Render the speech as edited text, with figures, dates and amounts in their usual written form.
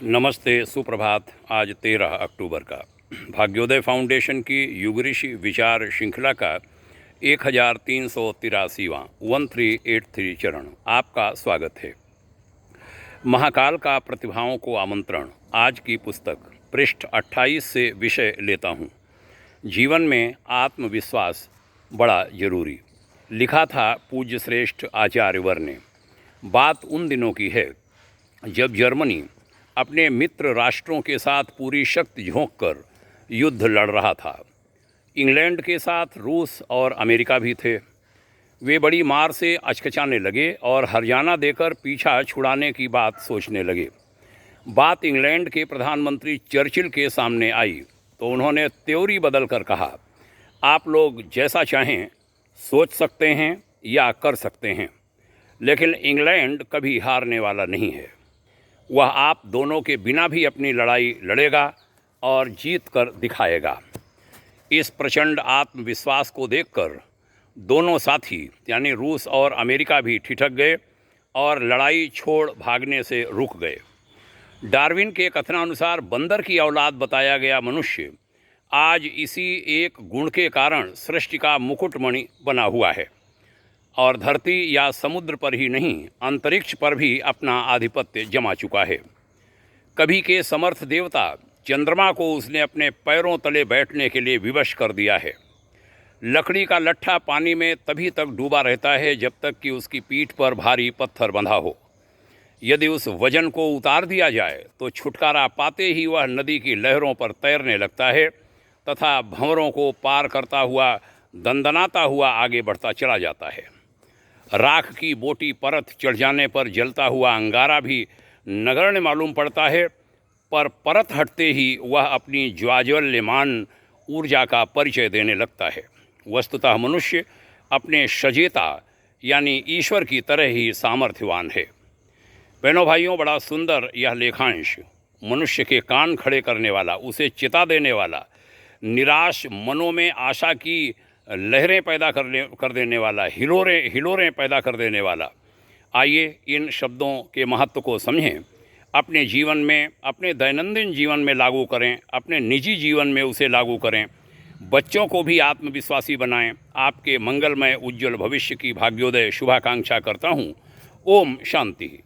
नमस्ते, सुप्रभात। आज 13 अक्टूबर का भाग्योदय फाउंडेशन की युग ऋषि विचार श्रृंखला का 1383वां 1383 चरण आपका स्वागत है। महाकाल का प्रतिभाओं को आमंत्रण। आज की पुस्तक पृष्ठ 28 से विषय लेता हूँ। जीवन में आत्मविश्वास बड़ा जरूरी। लिखा था पूज्य श्रेष्ठ आचार्यवर ने। बात उन दिनों की है जब जर्मनी अपने मित्र राष्ट्रों के साथ पूरी शक्ति झोंक कर युद्ध लड़ रहा था। इंग्लैंड के साथ रूस और अमेरिका भी थे। वे बड़ी मार से अचकचाने लगे और हर्जाना देकर पीछा छुड़ाने की बात सोचने लगे। बात इंग्लैंड के प्रधानमंत्री चर्चिल के सामने आई तो उन्होंने त्योरी बदल कर कहा, आप लोग जैसा चाहें सोच सकते हैं या कर सकते हैं, लेकिन इंग्लैंड कभी हारने वाला नहीं है। वह आप दोनों के बिना भी अपनी लड़ाई लड़ेगा और जीत कर दिखाएगा। इस प्रचंड आत्मविश्वास को देखकर दोनों साथी यानी रूस और अमेरिका भी ठिठक गए और लड़ाई छोड़ भागने से रुक गए। डार्विन के कथनानुसार बंदर की औलाद बताया गया मनुष्य आज इसी एक गुण के कारण सृष्टि का मुकुटमणि बना हुआ है और धरती या समुद्र पर ही नहीं, अंतरिक्ष पर भी अपना आधिपत्य जमा चुका है। कभी के समर्थ देवता चंद्रमा को उसने अपने पैरों तले बैठने के लिए विवश कर दिया है। लकड़ी का लट्ठा पानी में तभी तक डूबा रहता है जब तक कि उसकी पीठ पर भारी पत्थर बंधा हो। यदि उस वजन को उतार दिया जाए तो छुटकारा पाते ही वह नदी की लहरों पर तैरने लगता है तथा भंवरों को पार करता हुआ दंदनाता हुआ आगे बढ़ता चला जाता है। राख की मोटी परत चढ़ जाने पर जलता हुआ अंगारा भी नगण्य मालूम पड़ता है, पर परत हटते ही वह अपनी ज्वाज्वल्यमान ऊर्जा का परिचय देने लगता है। वस्तुतः मनुष्य अपने सजेता यानी ईश्वर की तरह ही सामर्थ्यवान है। बहनों भाइयों, बड़ा सुंदर यह लेखांश मनुष्य के कान खड़े करने वाला, उसे चिता देने वाला, निराश मनों में आशा की लहरें पैदा कर देने वाला, हिलोरें पैदा कर देने वाला। आइए इन शब्दों के महत्व को समझें, अपने जीवन में, अपने दैनंदिन जीवन में लागू करें, अपने निजी जीवन में उसे लागू करें, बच्चों को भी आत्मविश्वासी बनाएं। आपके मंगलमय उज्जवल भविष्य की भाग्योदय शुभाकांक्षा करता हूँ। ओम शांति।